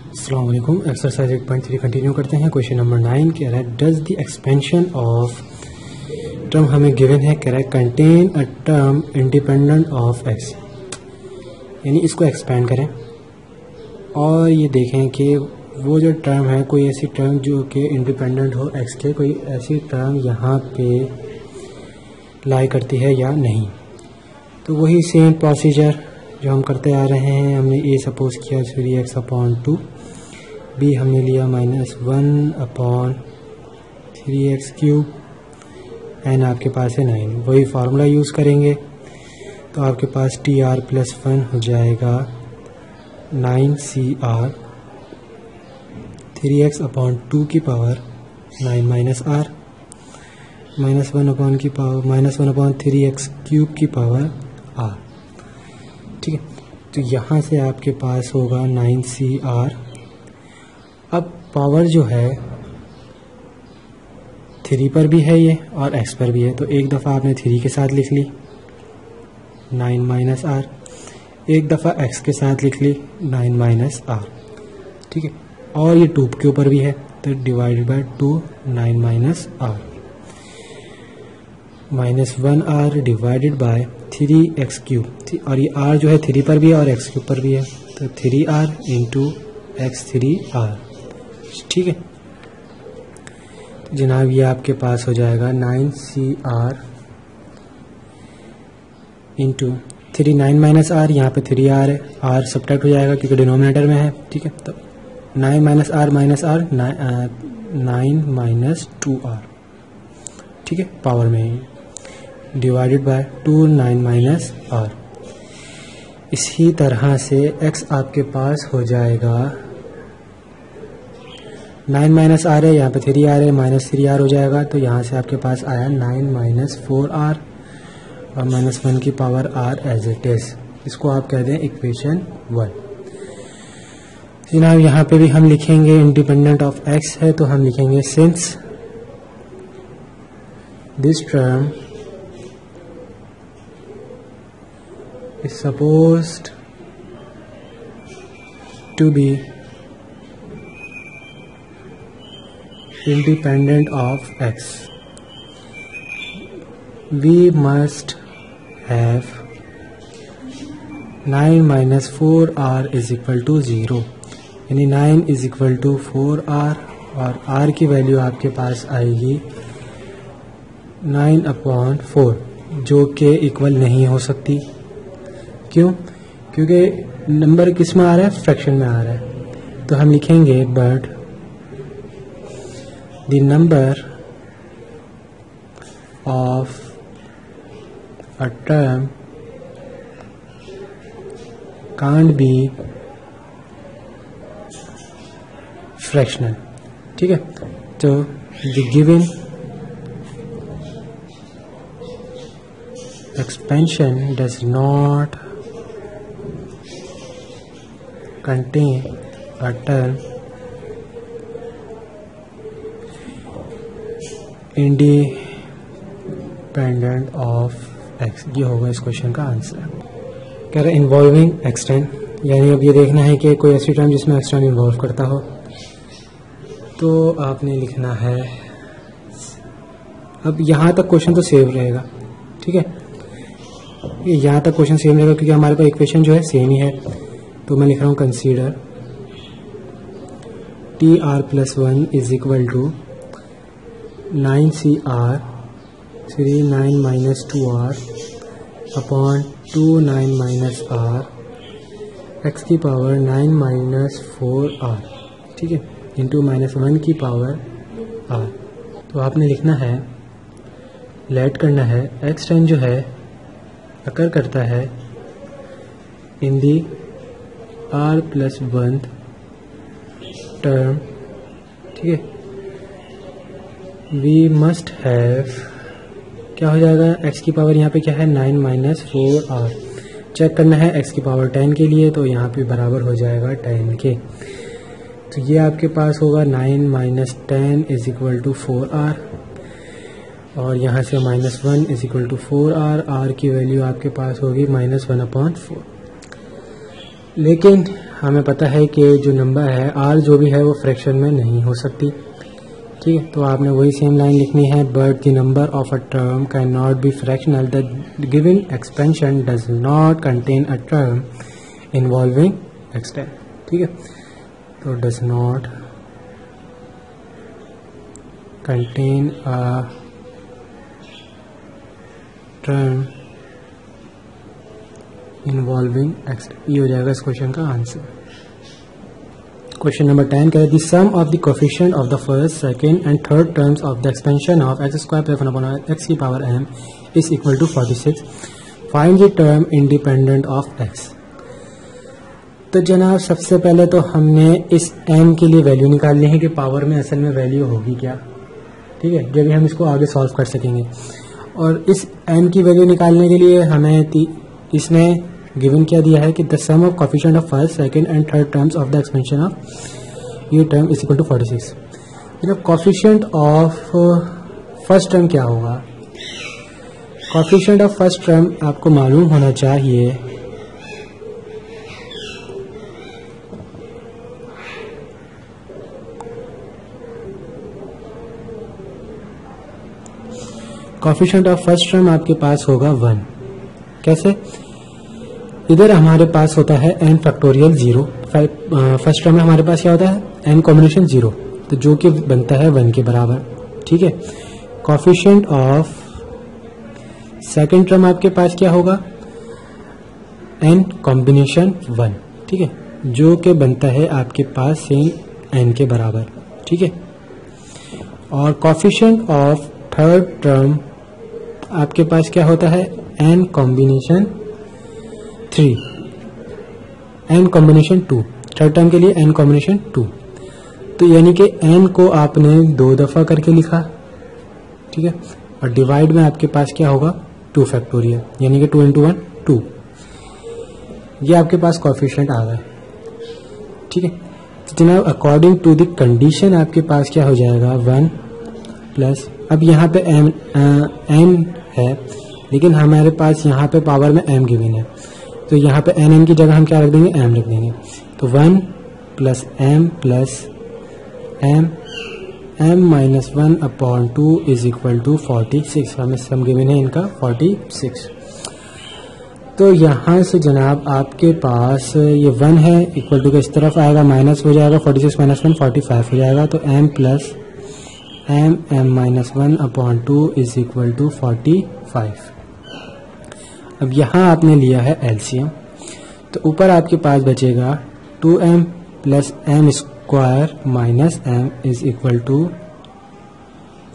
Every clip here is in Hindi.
अस्सलाम वालेकुम। एक्सरसाइज 8.3 कंटिन्यू करते हैं। क्वेश्चन नंबर 9 कह रहा है does the expansion of term हमें गिवन है, कह रहा है contain a term independent of x, यानी इसको एक्सपेंड करें और ये देखें कि वो जो टर्म है कोई ऐसी टर्म जो कि इंडिपेंडेंट हो एक्स के, कोई ऐसी टर्म यहाँ पे लाई करती है या नहीं। तो वही सेम प्रोसीजर जो हम करते आ रहे हैं। हमने ए सपोज किया 3x/2, बी हमने लिया -1/3x³, एन आपके पास है 9। वही फार्मूला यूज़ करेंगे तो आपके पास TR+1 हो जाएगा 9CR 3x/2 की पावर 9 - r -1/3x³ की पावर r। ठीक है, तो यहाँ से आपके पास होगा 9CR। अब पावर जो है 3 पर भी है ये और x पर भी है, तो एक दफ़ा आपने 3 के साथ लिख ली 9 - r, एक दफ़ा x के साथ लिख ली 9 - r। ठीक है, और ये 2 के ऊपर भी है तो divided by 2 9 - r -1r divided by 3x³, और ये r जो है 3 पर भी है और x के ऊपर भी है तो 3r इंटू x3r। ठीक है, तो जनाब ये आपके पास हो जाएगा 9CR इंटू 3 9 - r, यहाँ पे 3r है, r सब्ट्रैक्ट हो जाएगा क्योंकि डिनोमिनेटर में है। ठीक है, तो 9 - r - r 9 - 2r। ठीक है, पावर में है डिवाइडेड बाय 2 9 - r। इसी तरह से x आपके पास हो जाएगा 9 - r है, यहाँ पे 3r है, -3r हो जाएगा तो यहाँ से आपके पास आया 9 - 4r और -1 की power r as it is. इसको आप कहते हैं इक्वेशन 1। जनाब यहाँ पे भी हम लिखेंगे इंडिपेंडेंट ऑफ x है तो हम लिखेंगे since this term is supposed to be independent of x, we must have 9 - 4r is equal to 0, यानी 9 is equal to 4r और r की वैल्यू आपके पास आएगी 9/4 जो कि इक्वल नहीं हो सकती। क्यों? क्योंकि नंबर किस में आ रहा है, फ्रैक्शन में आ रहा है। तो हम लिखेंगे but the number of a term can't be fractional. ठीक है, तो the given expansion does not contain a term independent of x। ये होगा इस क्वेश्चन का आंसर। कह रहे इन्वॉल्विंग एक्सटेंड, यानी अब ये देखना है कि कोई ऐसी टर्म जिसमें एक्सटेंड इन्वॉल्व करता हो। तो आपने लिखना है, अब यहाँ तक क्वेश्चन तो सेव रहेगा। ठीक है, यहाँ तक क्वेश्चन सेम रहेगा क्योंकि हमारे पास इक्वेशन जो है सेम ही है। तो मैं लिख रहा हूँ consider TR+1 is equal to 9CR 3 9 - 2r upon 2 9 - r x की पावर 9 - 4r। ठीक है, इंटू -1 की पावर r। तो आपने लिखना है, लेट करना है एक्सटेंड जो है अकर करता है इन दी r+1 टर्म। ठीक है, वी मस्ट हैव, क्या हो जाएगा, x की पावर यहाँ पे क्या है 9 - 4r। चेक करना है x की पावर 10 के लिए तो यहाँ पे बराबर हो जाएगा 10 के। तो ये आपके पास होगा 9 - 10 इज इक्वल टू 4r और यहाँ से -1 is equal to 4r। r की वैल्यू आपके पास होगी -1/4। लेकिन हमें पता है कि जो नंबर है आर जो भी है वो फ्रैक्शन में नहीं हो सकती, ठीक है। तो आपने वही सेम लाइन लिखनी है, but the number of a term can not be fractional, the given expansion does not contain a term involving x10, ठीक है। तो does not contain a term involving x10, ये हो जाएगा इस क्वेश्चन का आंसर। क्वेश्चन नंबर 10 कह, the sum of the coefficient of the first, second and third terms of the expansion of x square plus 1 upon x की power m is equal to 46, find the term independent of x। तो जनाब सबसे पहले तो हमने इस m के लिए वैल्यू निकालनी है कि पावर में असल में वैल्यू होगी क्या, ठीक है, जब भी हम इसको आगे सॉल्व कर सकेंगे। और इस m की वैल्यू निकालने के लिए हमें इसने गिवन क्या दिया है कि the sum of coefficient of first, second and third terms of the expansion of ये टर्म इज इक्वल टू 46। मतलब कोफिशिएंट ऑफ फर्स्ट टर्म क्या होगा? कोफिशिएंट ऑफ फर्स्ट टर्म आपको मालूम होना चाहिए कोफिशिएंट ऑफ फर्स्ट टर्म आपके पास होगा 1। कैसे? इधर हमारे पास होता है n फैक्टोरियल 0, फर्स्ट टर्म में हमारे पास क्या होता है n कॉम्बिनेशन 0, तो जो कि बनता है 1 के बराबर, ठीक है। कोफिशिएंट ऑफ सेकंड टर्म आपके पास क्या होगा n कॉम्बिनेशन 1, ठीक है, जो कि बनता है आपके पास सेम n के बराबर, ठीक है। और कोफिशिएंट ऑफ थर्ड टर्म आपके पास क्या होता है n combination 3, n combination 2, third term के लिए n कॉम्बिनेशन 2। तो यानी कि n को आपने 2 दफा करके लिखा, ठीक है, और डिवाइड में आपके पास क्या होगा 2 फैक्टोरियल, यानी कि 2 इंटू 1 2। ये आपके पास कोफिशिएंट आ गए, ठीक है। तो जनाब अकॉर्डिंग टू द कंडीशन आपके पास क्या हो जाएगा 1 प्लस, अब यहाँ पे n है लेकिन हमारे पास यहाँ पे पावर में m गिवन है, तो यहाँ पे n की जगह हम क्या रख देंगे m रख देंगे। तो 1 plus m minus 1 upon 2 is equal to 46, हमें सम गिवन है इनका 46। तो यहाँ से जनाब आपके पास ये 1 है इक्वल टू के इस तरफ आएगा, माइनस हो जाएगा, 46 माइनस 1 45 हो जाएगा, तो m plus m minus 1 upon 2 is equal to 45। अब यहाँ आपने लिया है एलसीएम, तो ऊपर आपके पास बचेगा 2m plus m square minus m is equal to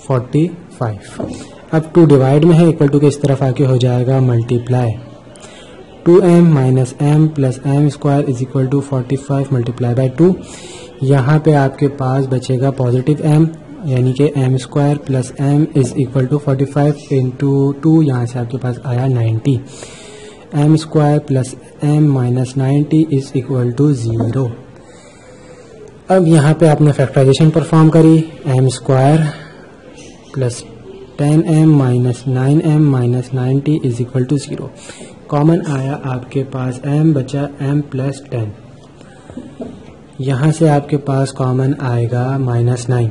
45। अब 2 डिवाइड में है, इक्वल टू के इस तरफ आके हो जाएगा multiply, 2m minus m plus m square is equal to 45 multiply by 2। यहाँ पे आपके पास बचेगा पॉजिटिव m, यानी कि m square plus m is equal to 45 into 2, यहाँ से आपके पास आया 90, m square plus m minus 90 is equal to 0। अब यहाँ पे आपने फैक्टराइजेशन परफॉर्म करी, m square plus 10m minus 9m minus 90 is equal to 0। Common आया आपके पास m, बचा m प्लस 10, यहाँ से आपके पास कॉमन आएगा माइनस 9,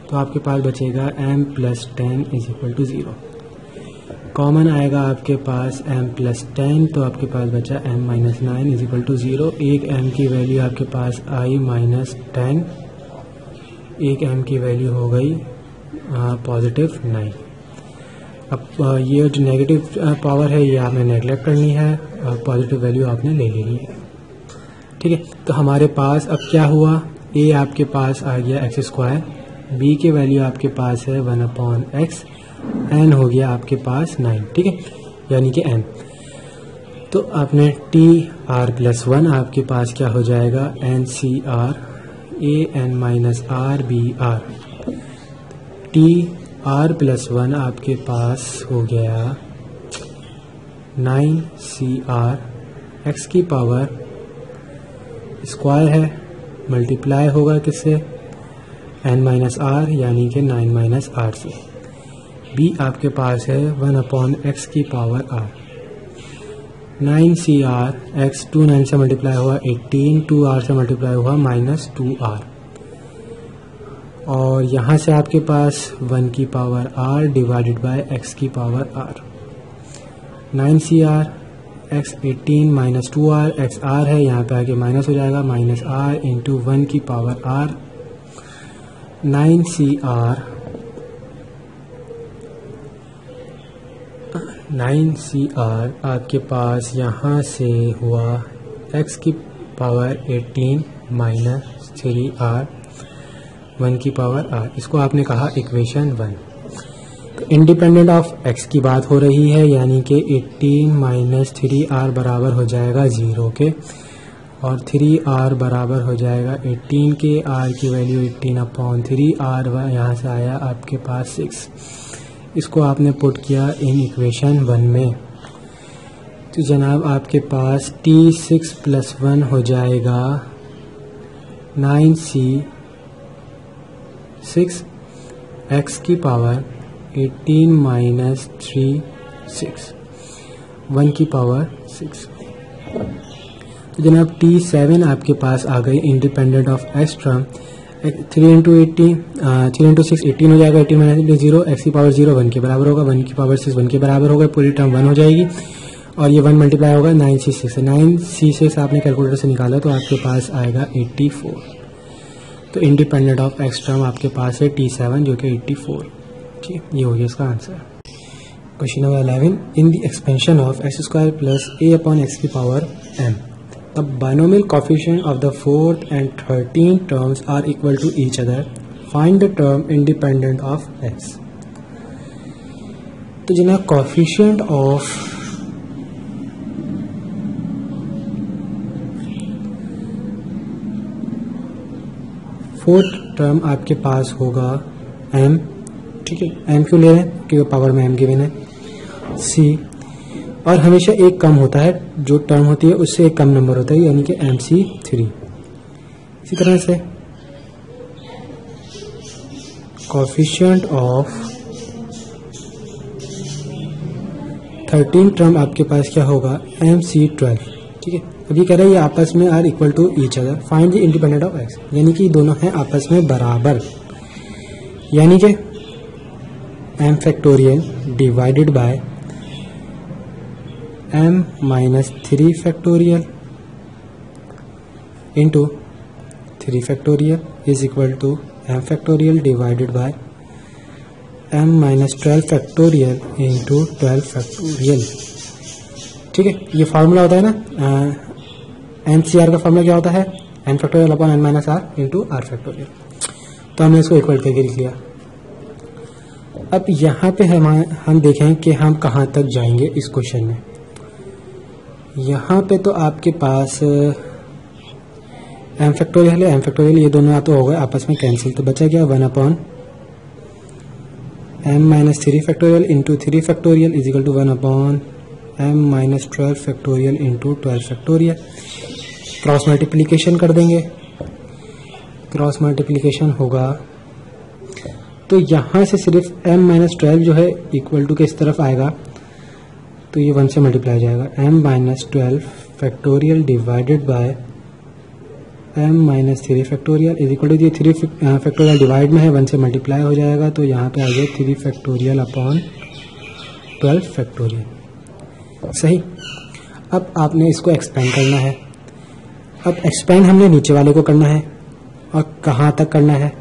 तो आपके पास बचेगा m plus 10 is equal to 0। Common आएगा आपके पास m प्लस 10, तो आपके पास बचा m minus 9 is equal to 0। एक m की वैल्यू आपके पास आई माइनस 10, एक m की वैल्यू हो गई पॉजिटिव 9। अब ये जो नेगेटिव पावर है ये आपने नेगलेक्ट करनी है, पॉजिटिव वैल्यू आपने ले लेनी है, ठीक है। तो हमारे पास अब क्या हुआ, a आपके पास आ गया x स्क्वायर, b की वैल्यू आपके पास है 1 अपॉन x, n हो गया आपके पास 9, ठीक है, यानी कि n। तो आपने t r प्लस 1 आपके पास क्या हो जाएगा n c r a n minus r b r, t r plus 1 आपके पास हो गया 9 c r, x की पावर स्क्वायर है, मल्टीप्लाई होगा किससे n माइनस r, यानी कि 9 माइनस r से। b आपके पास है 1 अपॉन x की पावर r, 9CR x 2 9 से मल्टीप्लाई हुआ 18, 2R से मल्टीप्लाई हुआ -2R, और यहाँ से आपके पास 1 की power R divided by x की power R। 9CR x 18 -2R x R है, यहाँ पे आके माइनस हो जाएगा, -R इंटू 1 की पावर R। 9CR आपके पास यहाँ से हुआ x की पावर 18 -3R 1 की पावर R। इसको आपने कहा इक्वेशन 1। तो इंडिपेंडेंट ऑफ x की बात हो रही है, यानी कि 18 - 3R बराबर हो जाएगा 0 के, और 3R बराबर हो जाएगा 18 के। R की वैल्यू 18/3, R यहाँ से आया आपके पास 6। इसको आपने पुट किया इन इक्वेशन 1 में, तो जनाब आपके पास T6 + 1 हो जाएगा 9C6 x की पावर 18 - 3 6 1 की पावर 6। तो जनाब T7 आपके पास आ गई इंडिपेंडेंट ऑफ x टर्म। 3 × 6 18 हो जाएगा, 18 - 0 x की पावर 0 1 के बराबर होगा, 1 की पावर 6 1 के बराबर होगा, पूरी टर्म 1 हो जाएगी, और ये 1 मल्टीप्लाई होगा 9C6 से। 9C6 आपने कैलकुलेटर से निकाला तो आपके पास आएगा 84। तो इंडिपेंडेंट ऑफ x टर्म आपके पास है T7 जो कि 84। ठीक, ये हो गया इसका answer. Question number 11, in the expansion of x² + a/x की power m, the binomial coefficient of the 4th and 13th terms are equal to each other. Find the term independent of x. तो जनाब coefficient of फोर्थ टर्म आपके पास होगा m। ठीक है, m क्यों ले रहे हैं, क्योंकि पावर में m गिवन है। c, और हमेशा एक कम होता है, जो टर्म होती है उससे एक कम नंबर होता है, यानी कि MC3। इसी तरह से कोफिशिएंट ऑफ 13 टर्म आपके पास क्या होगा, MC12। ठीक है, अभी कह रहे हैं ये आपस में are equal to each other, find the independent of x, यानी कि दोनों हैं आपस में बराबर, यानी कि m factorial divided by m - 3 factorial into 3 factorial is equal to m factorial divided by m - 12 factorial into 12 factorial. ठीक है, ये फार्मूला होता है ना, NCR का फार्मूला क्या होता है, n factorial upon n - r into r factorial. तो हमने इसको इक्वल करके लिख लिया। अब यहाँ पे हम देखें कि हम कहाँ तक जाएंगे इस क्वेश्चन में। यहाँ पे तो आपके पास m फैक्टोरियल है, m फैक्टोरियल ये दोनों तो हो गए आपस में कैंसिल, तो बचा क्या 1/m - 3 factorial into 3 factorial is equal to 1/m - 12 factorial into 12 factorial. Cross multiplication कर देंगे, क्रॉस मल्टीप्लिकेशन होगा तो यहाँ से सिर्फ m - 12 जो है इक्वल टू के इस तरफ आएगा, तो ये 1 से मल्टीप्लाई हो जाएगा, m - 12 factorial divided by m - 3 factorial is equal to, ये 3 फैक्टोरियल डिवाइड में है, 1 से मल्टीप्लाई हो जाएगा, तो यहाँ पे आ गया 3 फैक्टोरियल अपॉन 12 फैक्टोरियल। सही, अब आपने इसको एक्सपेंड करना है। अब एक्सपेंड हमने नीचे वाले को करना है, और कहाँ तक करना है,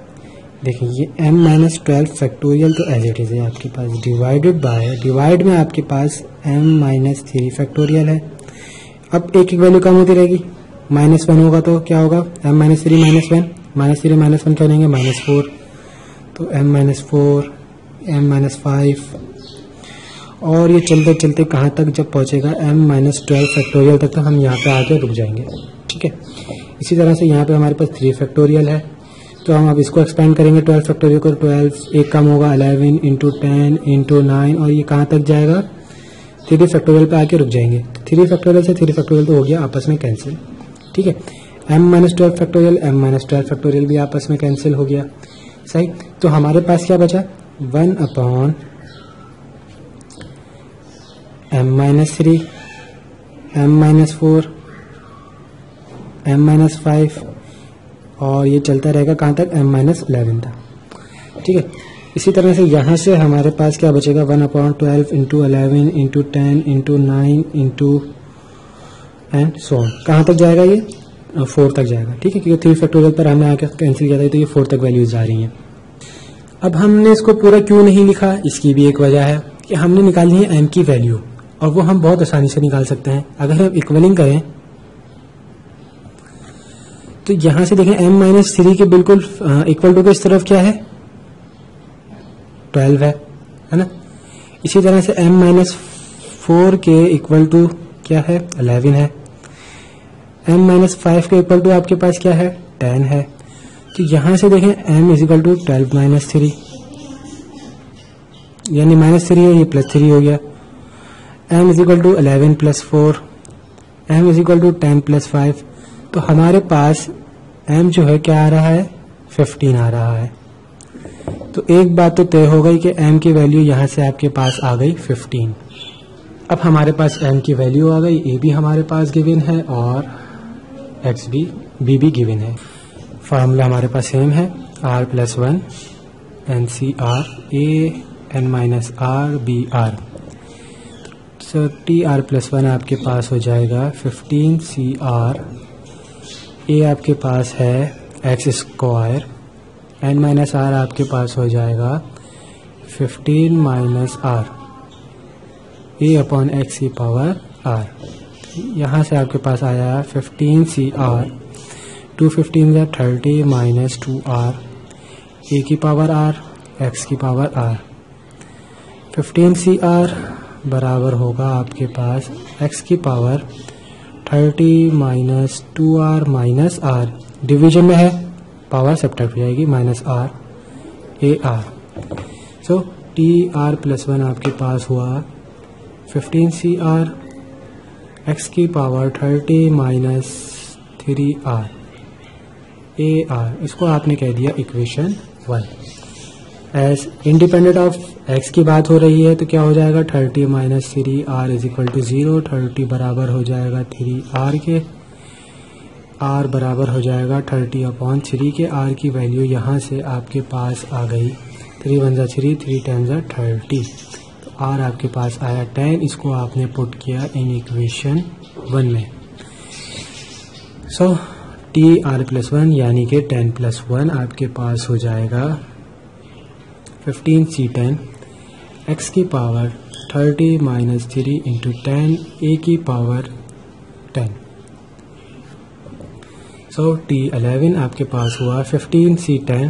देखिए ये m - 12 फैक्टोरियल तो एज इट इज है आपके पास, डिवाइडेड बाय, डिवाइड में आपके पास m - 3 फैक्टोरियल है। अब एक एक वैल्यू कम होती रहेगी, -1 होगा तो क्या होगा, m - 3 - 1 -3 - 1 करेंगे -4, तो m - 4 m - 5, और ये चलते चलते कहाँ तक जब पहुँचेगा m - 12 फैक्टोरियल तक, तो हम यहाँ पे आके रुक जाएंगे। ठीक है, इसी तरह से यहाँ पे हमारे पास 3 फैक्टोरियल है, तो हम अब इसको एक्सपेंड करेंगे 12 फैक्टोरियल को, 12 एक कम होगा 11 इंटू 10 इंटू 9, और ये कहाँ तक जाएगा 3 फैक्टोरियल पे आके रुक जाएंगे। तो 3 फैक्टोरियल से 3 फैक्टोरियल तो हो गया आपस में कैंसिल। ठीक है, m - 12 फैक्टोरियल m - 12 फैक्टोरियल भी आपस में कैंसिल हो गया। सही, तो हमारे पास क्या बचा, 1/m - 3 m-4, m-5 और ये चलता रहेगा कहाँ तक, m-11 तक। ठीक है, इसी तरह से यहाँ से हमारे पास क्या बचेगा, 1/12 into 11 into 10 into 9 into and so on. कहाँ तक जाएगा, ये 4 तक जाएगा। ठीक है, क्योंकि 3 फैक्टोरियल पर हमने आके कैंसिल किया था तो ये 4 तक वैल्यूज जा रही हैं। अब हमने इसको पूरा क्यों नहीं लिखा, इसकी भी एक वजह है कि हमने निकालनी है m की वैल्यू, और वो हम बहुत आसानी से निकाल सकते हैं। अगर हम इक्वलिंग करें तो यहां से देखें m-3 के बिल्कुल इक्वल टू के इस तरफ क्या है, 12 है ना। इसी तरह से m-4 के इक्वल टू क्या है, 11 है। m-5 के इक्वल टू आपके पास क्या है, 10 है। तो यहां से देखें m इज इक्वल टू 12-3, यानी -3 है, ये +3 हो गया। m is equal to 11 + 4, m is equal to 10 + 5। तो हमारे पास m जो है क्या आ रहा है, 15 आ रहा है। तो एक बात तो तय हो गई कि m की वैल्यू यहां से आपके पास आ गई 15। अब हमारे पास m की वैल्यू आ गई, a भी हमारे पास गिवन है और x भी, b भी गिवन है। फार्मूला हमारे पास सेम है, r+1 NCR a n-r b r। तो tr+1 आपके पास हो जाएगा 15CR, a आपके पास है x², n-r आपके पास हो जाएगा 15 - r a/x⁴ r। यहाँ से आपके पास आया 15CR, 2 15 या 30 - 2r a⁴r x⁴r। 15CR बराबर होगा आपके पास x⁴ 30 - 2r - r, डिवीजन में है पावर सब्ट्रैक्ट हो जाएगी, -r ar। सो tr+1 आपके पास हुआ 15CR x⁴ 30 - 3r ar। इसको आपने कह दिया equation 1। As independent of x की बात हो रही है तो क्या हो जाएगा, 30 - 3r इज इक्वल टू 0। 30 बराबर हो जाएगा 3r के, r बराबर हो जाएगा 30/3 के। r की वैल्यू यहाँ से आपके पास आ गई 3 × 1 = 3, 3 × 30। तो r आपके पास आया 10। इसको आपने पुट किया इन इक्वेशन 1 में। सो tr+1 यानी कि 10 + 1 आपके पास हो जाएगा 15C10 x⁴ 30 - 3 इंटू 10 a⁴10। सो t11 आपके पास हुआ 15C10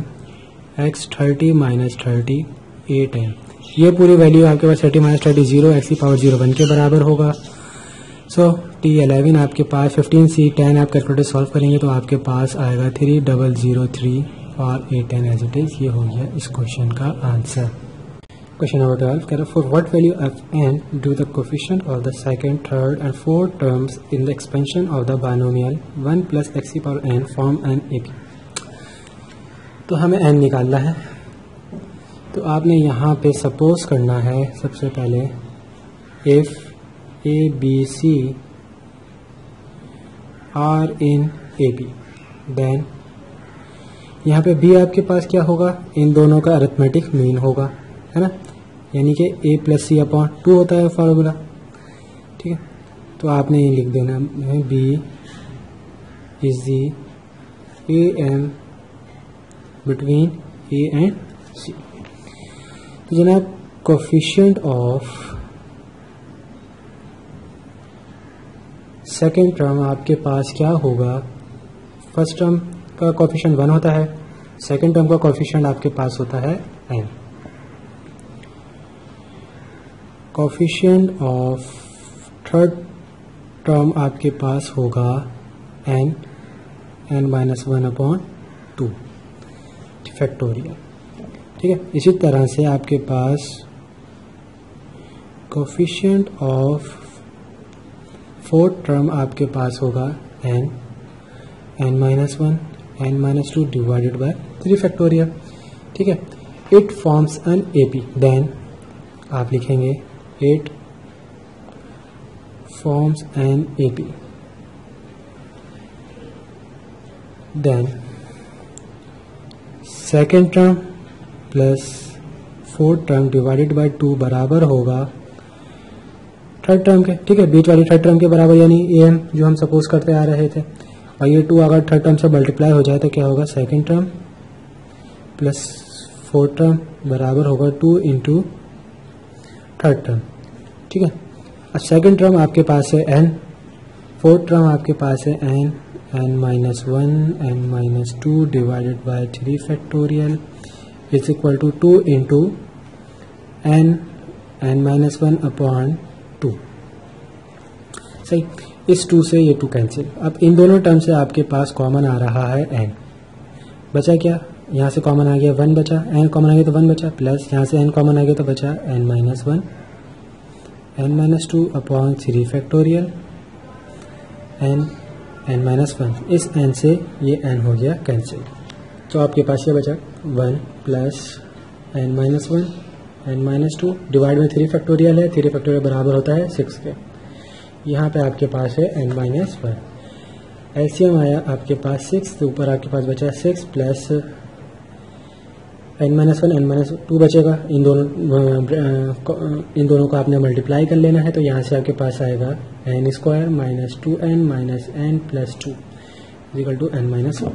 x 30 - 30 a10। ये पूरी वैल्यू आपके पास 30 - 30 0 x⁴ 1 के बराबर होगा। सो t11 आपके पास 15C10 आप कैलकुलेटर सॉल्व करेंगे तो आपके पास आएगा 3003 और a10 एज इट इज। ये हो गया इस क्वेश्चन का आंसर। क्वेश्चन नंबर 12 कह रहा है, for what value f(n) do the coefficient of the second, third and fourth terms in the expansion of the binomial 1 + x⁴n form an AP। तो हमें n निकालना है। तो आपने यहाँ पे सपोज करना है सबसे पहले if a b c are in AP, then यहाँ पे b आपके पास क्या होगा, इन दोनों का अरिथमेटिक मीन होगा, है ना, यानी कि a + c/2 होता है फार्मूला। ठीक है, तो आपने ये लिख देना है b is the am between a and c। तो जनाब कोफिशिएंट ऑफ सेकेंड टर्म आपके पास क्या होगा, फर्स्ट टर्म का कोफिशिएंट 1 होता है, सेकेंड टर्म का कोफिशिएंट आपके पास होता है n। Coefficient of third term आपके पास होगा n -1/2 फैक्टोरियल। ठीक है, इसी तरह से आपके पास कोफिशिएंट ऑफ फोर्थ टर्म आपके पास होगा n -1 n-2 divided by 3 factorial. ठीक है, it forms an AP, then आप लिखेंगे 8 forms an AP. Then second term plus fourth term divided by 2 बराबर होगा थर्ड टर्म के, ठीक है, बीच वाली थर्ड टर्म के बराबर, यानी AM जो हम सपोज करते आ रहे थे, और ये 2 अगर थर्ड टर्म से मल्टीप्लाई हो जाए तो क्या होगा, second term plus fourth term बराबर होगा 2 इंटू थर्ड टर्म, ठीक है। अब सेकेंड टर्म आपके पास है n, फोर्थ टर्म आपके पास है n minus 1 n minus 2 divided by 3 factorial is equal to 2 into n minus 1 upon 2। सही, इस 2 से ये 2 कैंसिल। अब इन दोनों टर्म से आपके पास कॉमन आ रहा है n, बचा क्या, यहाँ से कॉमन आ गया 1 बचा, n कॉमन आ गया तो 1 बचा, प्लस यहाँ से n कॉमन आ गया तो बचा n minus 1 n minus 2 upon 3 factorial n minus 1। इस n से ये n हो गया कैंसिल, तो आपके पास ये बचा 1 plus n minus 1 n minus 2 divide में 3 फैक्टोरियल है, 3 फैक्टोरियल बराबर होता है 6 के। यहाँ पे आपके पास है n माइनस 1, एलसीएम आया आपके पास 6, तो ऊपर आपके पास बचा 6 plus n minus 1 n minus 2 बचेगा। इन दोनों को आपने मल्टीप्लाई कर लेना है, तो यहाँ से आपके पास आएगा n square minus 2n minus n plus 2 equal to n minus 1।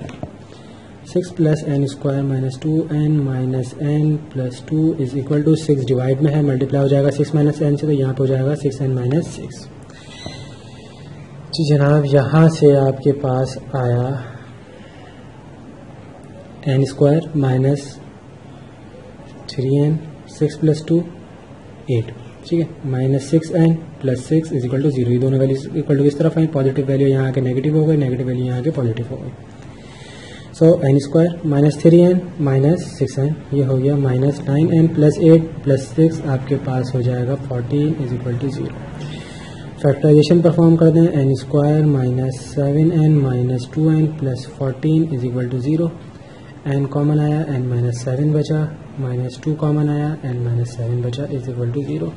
6 plus n square minus 2n minus n plus 2 is equal to 6 divide में है, मल्टीप्लाई हो जाएगा 6 माइनस n से, तो यहाँ पे हो जाएगा 6n माइनस 6। जी जनाब, यहाँ से आपके पास आया n square minus 3n 6 plus 2 8, ठीक है, minus 6n plus 6 is equal to 0। ये दोनों वैल्यू इक्वल टू किस तरफ आई, पॉजिटिव वैल्यू यहाँ आके नेगेटिव हो गई, नेगेटिव वैल्यू यहाँ आके पॉजिटिव हो गई। सो n square minus 3n minus 6n, ये हो गया माइनस 9n प्लस 8 प्लस 6, आपके पास हो जाएगा 14 is equal to 0। Factorization perform कर दें, n square minus 7n minus 2n plus 14 is equal to 0। n common आया, n माइनस 7 बचा, माइनस 2 कॉमन आया, n माइनस 7 बचा is equal to 0।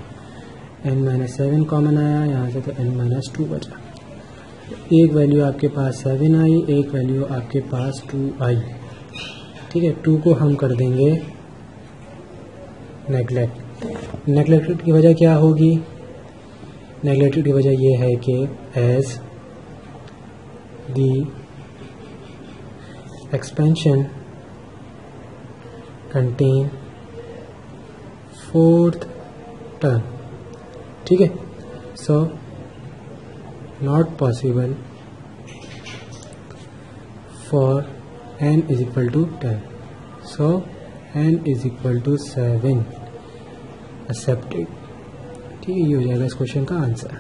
n minus 7 common आया यहाँ से, तो n माइनस 2 बचा। एक वैल्यू आपके पास 7 आई, एक वैल्यू आपके पास 2 आई, ठीक है। 2 को हम कर देंगे नेगलेक्ट। नेगलेक्टेड की वजह क्या होगी, नेगलेक्टेड की वजह ये है कि as the expansion contain fourth term, ठीक है, सो not possible for n is equal to 10, so n is equal to 7 accepted, ठीक है। ये हो जाएगा इस क्वेश्चन का आंसर।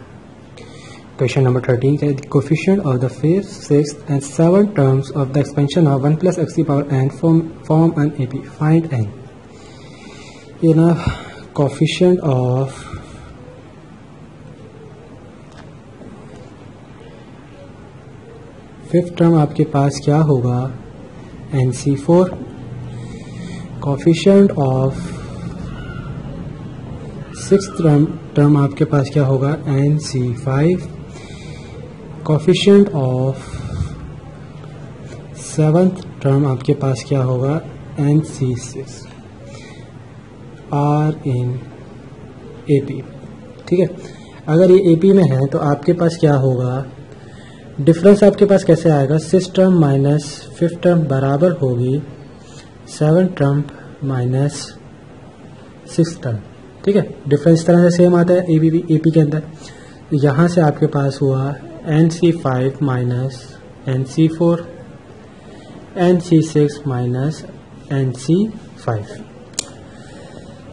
क्वेश्चन नंबर 13 है the coefficient of the fifth, sixth and seventh terms of the expansion of 1 plus x to the power n form an AP, find n। ये ना coefficient of फिफ्थ टर्म आपके पास क्या होगा, NC4। Coefficient of sixth term आपके पास क्या होगा, NC5। Coefficient of seventh term आपके पास क्या होगा, NC6 आर इन AP, ठीक है। अगर ये AP में है तो आपके पास क्या होगा, डिफरेंस आपके पास कैसे आएगा, six term minus fifth term बराबर होगी seven term minus six term, ठीक है। डिफरेंस तरह से सेम आता है एपी के अंदर। यहाँ से आपके पास हुआ NC5 minus NC4 NC6 minus NC5।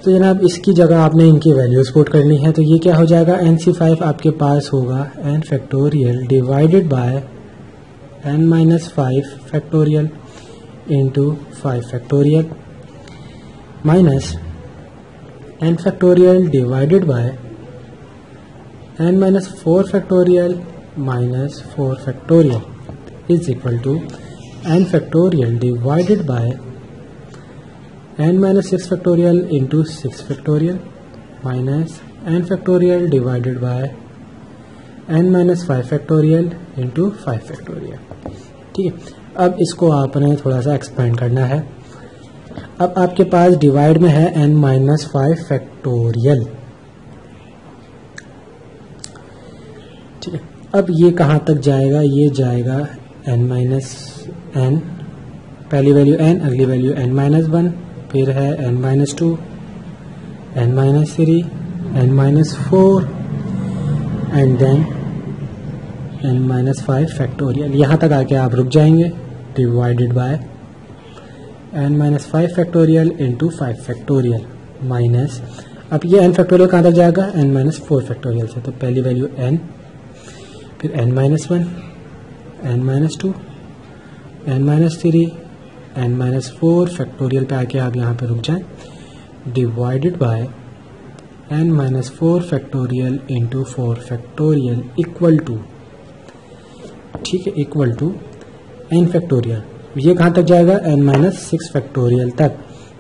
तो जनाब इसकी जगह आपने इनकी वैल्यूज पुट करनी है, तो ये क्या हो जाएगा, NC5 आपके पास होगा n factorial divided by n minus 5 factorial into 5 factorial minus n factorial divided by n minus 4 factorial minus 4 factorial is equal to n factorial divided by n minus 6 factorial into 6 factorial minus n factorial divided by n minus 5 factorial into 5 factorial. ठीक है, अब इसको आपने थोड़ा सा एक्सपेंड करना है। अब आपके पास डिवाइड में है n माइनस 5 फैक्टोरियल। ठीक है, अब ये कहाँ तक जाएगा, ये जाएगा n माइनस n, पहली वैल्यू n, अगली वैल्यू n माइनस 1, फिर है n minus 2, n minus 3, n minus 4 and then n minus 5 factorial. यहाँ तक आके आप रुक जाएंगे, divided by n minus 5 factorial into 5 factorial minus, अब ये n फैक्टोरियल कहाँ तक जाएगा, n माइनस 4 फैक्टोरियल से। तो पहली वैल्यू n, फिर n minus 1, n minus 2, n minus 3, n minus 4 factorial पे आके आप यहाँ पे रुक जाएं, divided by n minus 4 factorial into 4 factorial equal to, ठीक है, इक्वल टू n फैक्टोरियल। ये कहाँ तक जाएगा, n माइनस 6 फैक्टोरियल तक।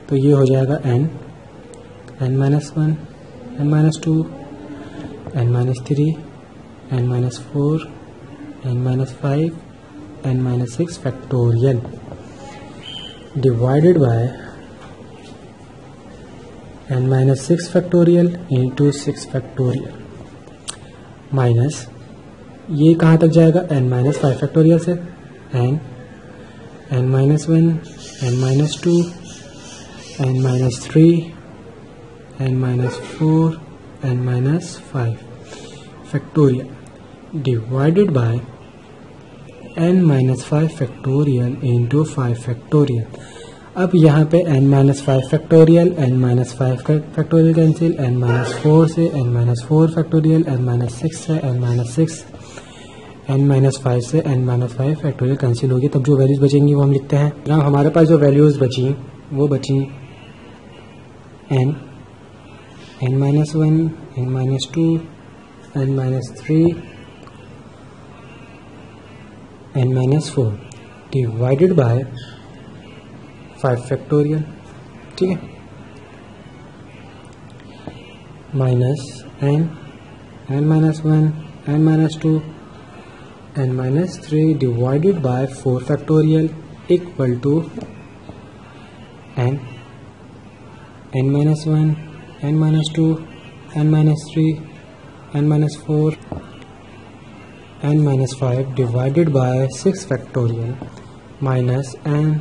तो ये हो जाएगा n minus 1, n minus 2, n minus 3, n minus 4, n minus 5, n minus 6 factorial divided by n minus 6 factorial into 6 factorial minus, ये कहाँ तक जाएगा, n माइनस 5 फैक्टोरियल से n minus 1, n minus 2, n minus 3, n minus 4, n minus 5 factorial divided by n minus 5 factorial into 5 factorial. अब यहाँ पे n minus 5 factorial, n minus 5 factorial cancel, n minus 4 से n minus 4 factorial, n minus 6 से n माइनस 6, n माइनस 5 से n माइनस 5 फैक्टोरियल कैंसिल होगी। तब जो वैल्यूज बचेंगी वो हम लिखते हैं। ना हमारे पास जो वैल्यूज बची वो बची n minus 1, n minus 2, n minus 3, n minus 4 divided by 5 factorial. ठीक है, minus n minus 1, n minus 2, n minus 3 divided by 4 factorial equal to n minus 1, n minus 2, n minus 3, n minus 4, n minus 5 divided by 6 factorial minus n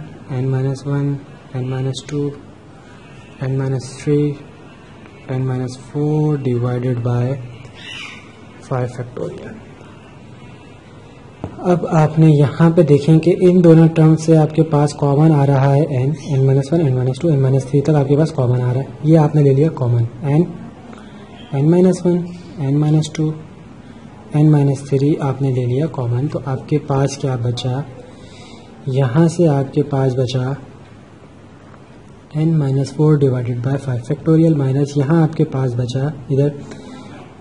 minus 1, n minus 2, n minus 3, n minus 4 divided by 5 factorial. अब आपने यहाँ पे देखें कि इन दोनों टर्म से आपके पास कॉमन आ रहा है n minus 1, n minus 2, n minus 3 तक आपके पास कॉमन आ रहा है। ये आपने ले लिया common, n minus 1, n minus 2, n minus 3 आपने ले लिया कॉमन। तो आपके पास क्या बचा, यहाँ से आपके पास बचा n minus 4 divided by 5 factorial minus यहाँ आपके पास बचा इधर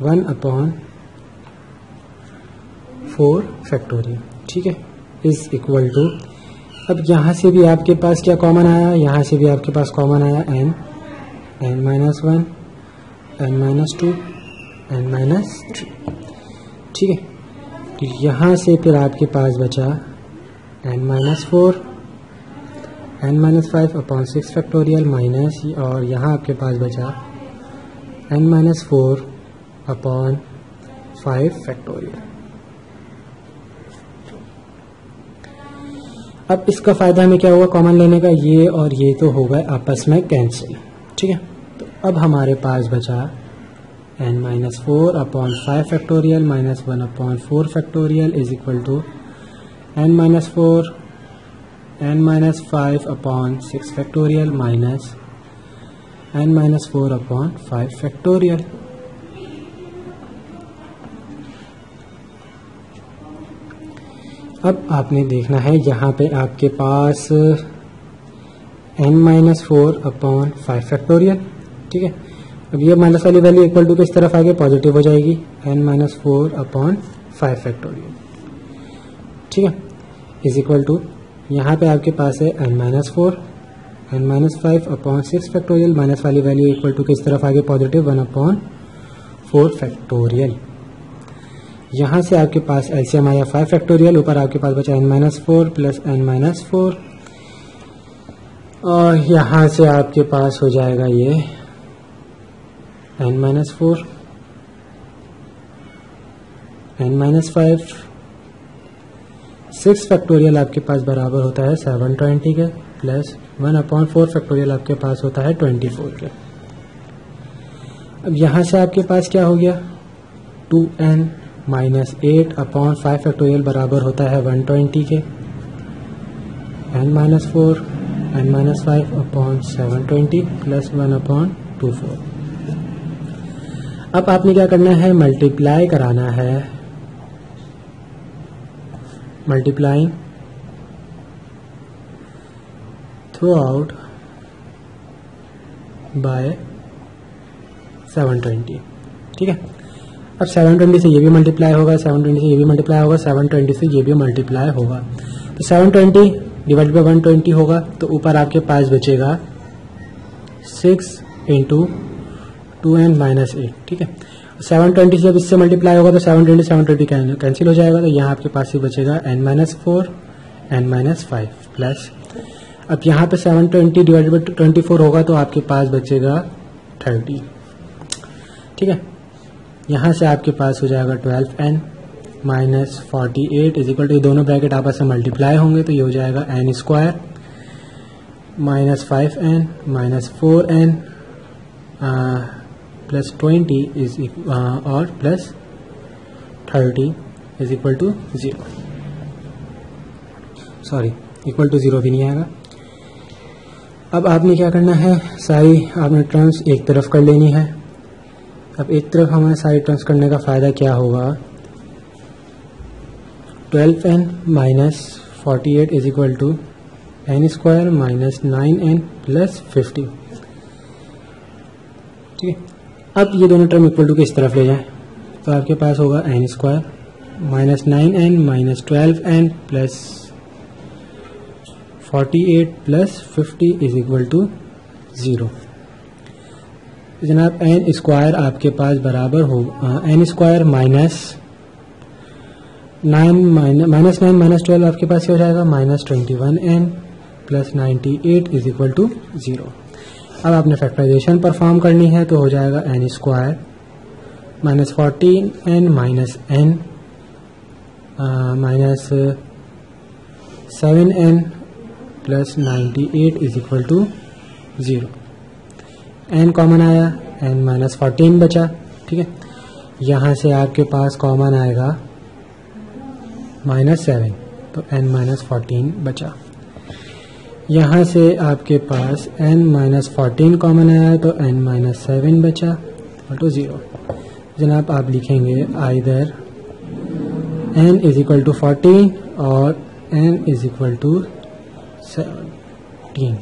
1 अपॉन 4 फैक्टोरियल। ठीक है, इज इक्वल टू, अब यहाँ से भी आपके पास क्या कॉमन आया, यहाँ से भी आपके पास कॉमन आया n minus 1, n minus 2, n minus 3। ठीक है, तो यहाँ से फिर आपके पास बचा n minus 4, n minus 5 upon 6 factorial minus, और यहाँ आपके पास बचा n माइनस 4 अपॉन 5 फैक्टोरियल। अब इसका फ़ायदा हमें क्या होगा कॉमन लेने का, ये और ये तो हो गए आपस में कैंसिल। ठीक है, तो अब हमारे पास बचा n minus 4 upon 5 factorial minus 1 upon 4 factorial is equal to n minus 4, n minus 5 upon 6 factorial minus n minus 4 upon 5 factorial. अब आपने देखना है यहाँ पे आपके पास n माइनस 4 अपॉन 5 फैक्टोरियल। ठीक है, अब ये माइनस वाली वैल्यू इक्वल टू किस तरफ आगे पॉजिटिव हो जाएगी, n माइनस 4 अपॉन 5 फैक्टोरियल। ठीक है, इज इक्वल टू यहाँ पे आपके पास है n minus 4, n minus 5 upon 6 factorial minus वाली वैल्यू इक्वल टू किस तरफ आगे पॉजिटिव 1 अपॉन 4 फैक्टोरियल। यहाँ से आपके पास एलसीएम आया 5 फैक्टोरियल, ऊपर आपके पास बचा n-4 प्लस n-4, और यहाँ से आपके पास हो जाएगा ये n-4 n-5, 6 फैक्टोरियल आपके पास बराबर होता है 720 के, प्लस 1/4 फैक्टोरियल आपके पास होता है 24 के। अब यहाँ से आपके पास क्या हो गया, 2n माइनस 8/5 फैक्टोरियल बराबर होता है 120 के, n-4 n-5/720 प्लस 1/24। अब आपने क्या करना है, मल्टीप्लाई कराना है, मल्टीप्लाइंग थ्रू आउट बाय 720। ठीक है, अब 720 से ये भी मल्टीप्लाई होगा, 720 से ये भी मल्टीप्लाई होगा, 720 से ये भी मल्टीप्लाई होगा, तो 720 डिवाइड बाय 120 होगा, तो ऊपर आपके पास बचेगा 6 इंटू 2n माइनस 8। ठीक है, 720 से जब इससे मल्टीप्लाई होगा तो 720 कैंसिल हो जाएगा, तो यहाँ आपके पास ही बचेगा n-4 n-5 प्लस, अब यहाँ पे 720 डिवाइड बाय 24 होगा तो आपके पास बचेगा 30। ठीक है, यहाँ से आपके पास हो जाएगा 12n minus 48 is equal to, दोनों ब्रैकेट आपस में मल्टीप्लाई होंगे तो ये हो जाएगा n² minus 5n minus 4n plus 20 is और plus 30 is equal to 0, sorry equal to 0 भी नहीं आएगा। अब आपने क्या करना है, सारी आपने टर्म्स एक तरफ कर लेनी है। अब एक तरफ हमें सारी टर्म्स करने का फ़ायदा क्या होगा, 12n minus 48 is equal to n² minus 9n plus 50। ठीक है, अब ये दोनों टर्म इक्वल टू के इस तरफ ले जाएं तो आपके पास होगा n² minus 9n minus 12n plus 48 plus 50 is equal to 0। जनाब n² आपके पास बराबर हो n² माइनस 9 माइनस 12 आपके पास हो जाएगा minus 21n plus 98 is equal to 0। अब आपने फैक्टराइजेशन परफॉर्म करनी है तो हो जाएगा n² minus 14n minus n minus 7n plus 98 is equal to 0। n common आया, n माइनस 14 बचा। ठीक है, यहाँ से आपके पास कॉमन आएगा -7, तो n माइनस 14 बचा। यहाँ से आपके पास n माइनस 14 कॉमन आया तो n माइनस 7 बचा तो 0। जनाब आप लिखेंगे either n is equal to 14 और n इज इक्वल टू 17।